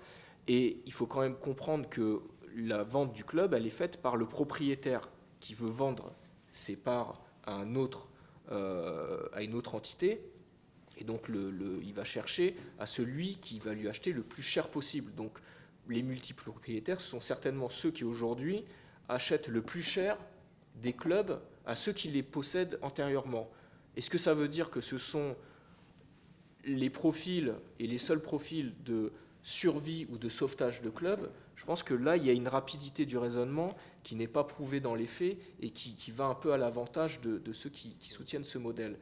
Et il faut quand même comprendre que la vente du club, elle est faite par le propriétaire qui veut vendre ses parts à une autre entité. Et donc il va chercher à celui qui va lui acheter le plus cher possible. Donc les multipropriétaires, ce sont certainement ceux qui aujourd'hui achètent le plus cher des clubs à ceux qui les possèdent antérieurement. Est-ce que ça veut dire que ce sont les profils et les seuls profils de survie ou de sauvetage de clubs? Je pense que là, il y a une rapidité du raisonnement qui n'est pas prouvée dans les faits et qui va un peu à l'avantage de ceux qui soutiennent ce modèle.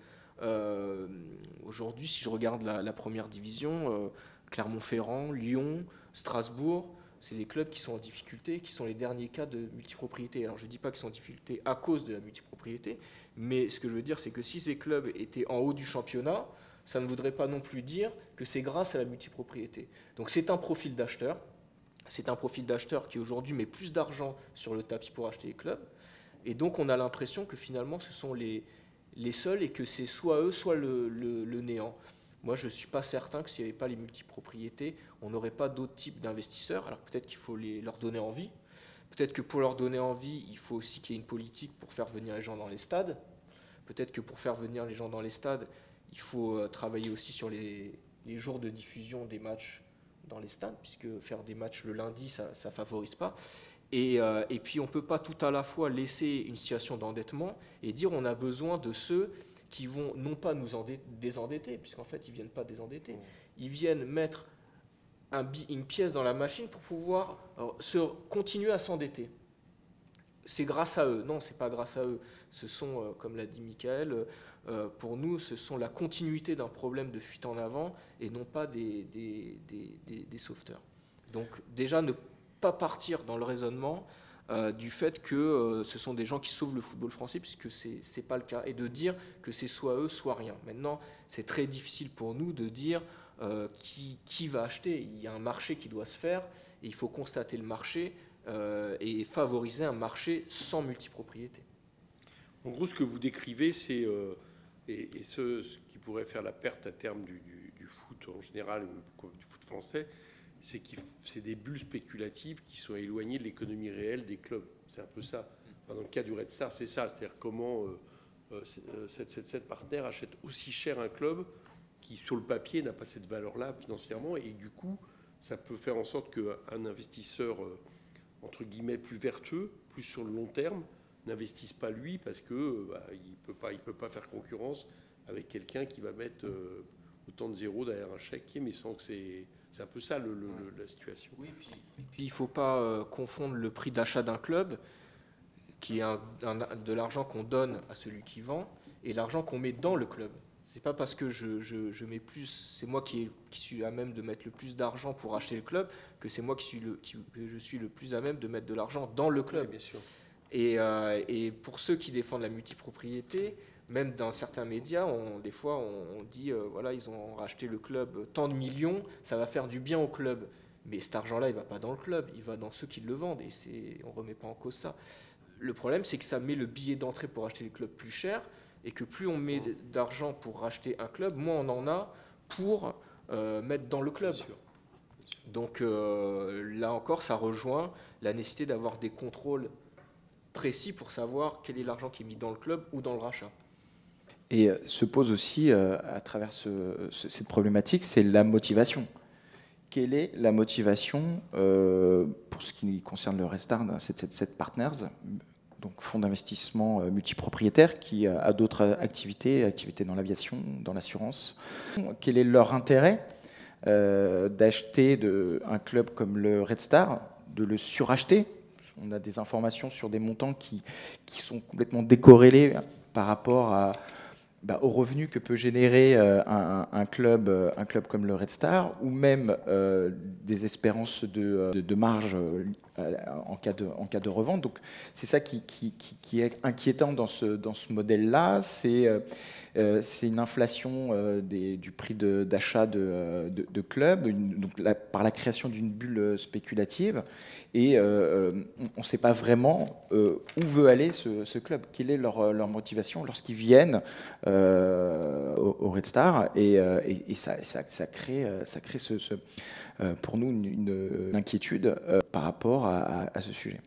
Aujourd'hui, si je regarde la première division, Clermont-Ferrand, Lyon, Strasbourg, c'est des clubs qui sont en difficulté, qui sont les derniers cas de multipropriété. Alors je ne dis pas qu'ils sont en difficulté à cause de la multipropriété, mais ce que je veux dire, c'est que si ces clubs étaient en haut du championnat, ça ne voudrait pas non plus dire que c'est grâce à la multipropriété. Donc c'est un profil d'acheteur. C'est un profil d'acheteur qui aujourd'hui met plus d'argent sur le tapis pour acheter les clubs. Et donc on a l'impression que finalement ce sont les seuls et que c'est soit eux, soit le néant. Moi, je ne suis pas certain que s'il n'y avait pas les multipropriétés, on n'aurait pas d'autres types d'investisseurs. Alors peut-être qu'il faut leur donner envie. Peut-être que pour leur donner envie, il faut aussi qu'il y ait une politique pour faire venir les gens dans les stades. Peut-être que pour faire venir les gens dans les stades, il faut travailler aussi sur les jours de diffusion des matchs dans les stades, puisque faire des matchs le lundi, ça ne favorise pas. Et puis on ne peut pas tout à la fois laisser une situation d'endettement et dire on a besoin de ceux qui vont non pas nous désendetter, puisqu'en fait ils ne viennent pas désendetter, ils viennent mettre une pièce dans la machine pour pouvoir continuer à s'endetter. C'est grâce à eux. Non, ce n'est pas grâce à eux. Ce sont, comme l'a dit Michael, pour nous, ce sont la continuité d'un problème de fuite en avant et non pas des sauveteurs. Donc déjà, ne pas partir dans le raisonnement du fait que ce sont des gens qui sauvent le football français, puisque ce n'est pas le cas, et de dire que c'est soit eux, soit rien. Maintenant, c'est très difficile pour nous de dire qui va acheter. Il y a un marché qui doit se faire, et il faut constater le marché et favoriser un marché sans multipropriété. En gros, ce que vous décrivez, c'est ce qui pourrait faire la perte à terme du foot en général, du foot français, c'est des bulles spéculatives qui sont éloignées de l'économie réelle des clubs. C'est un peu ça. Enfin, dans le cas du Red Star, c'est ça. C'est-à-dire comment 777 Partners achète aussi cher un club qui, sur le papier, n'a pas cette valeur-là financièrement. Et du coup, ça peut faire en sorte qu'un investisseur, entre guillemets, plus vertueux, plus sur le long terme, n'investisse pas lui parce que il peut pas faire concurrence avec quelqu'un qui va mettre autant de zéros derrière un chèque, mais sans que c'est un peu ça la situation. Oui, et puis il ne faut pas confondre le prix d'achat d'un club, qui est de l'argent qu'on donne à celui qui vend, et l'argent qu'on met dans le club. C'est pas parce que je mets plus, c'est moi qui suis à même de mettre le plus d'argent pour acheter le club, que c'est moi que je suis le plus à même de mettre de l'argent dans le club. Oui, bien sûr. Et pour ceux qui défendent la multipropriété, même dans certains médias, des fois on dit voilà, ils ont racheté le club tant de millions, ça va faire du bien au club. Mais cet argent-là, il ne va pas dans le club, il va dans ceux qui le vendent, et on ne remet pas en cause ça. Le problème, c'est que ça met le billet d'entrée pour acheter les clubs plus cher, et que plus on met d'argent pour racheter un club, moins on en a pour mettre dans le club. Bien sûr. Donc là encore, ça rejoint la nécessité d'avoir des contrôles précis pour savoir quel est l'argent qui est mis dans le club ou dans le rachat. Et se pose aussi, à travers cette problématique, c'est la motivation. quelle est la motivation pour ce qui concerne le Red Star d'un 777 Partners, donc fonds d'investissement multipropriétaire qui a d'autres activités dans l'aviation, dans l'assurance. Quel est leur intérêt d'acheter un club comme le Red Star, de le suracheter? On a des informations sur des montants qui sont complètement décorrélés par rapport aux revenus que peut générer un club comme le Red Star, ou même des espérances de marge en cas de revente. Donc c'est ça qui est inquiétant dans ce modèle-là. C'est une inflation du prix d'achat de clubs, par la création d'une bulle spéculative. Et on ne sait pas vraiment où veut aller ce club. Quelle est leur motivation lorsqu'ils viennent au Red Star, et ça crée pour nous une inquiétude par rapport à ce sujet.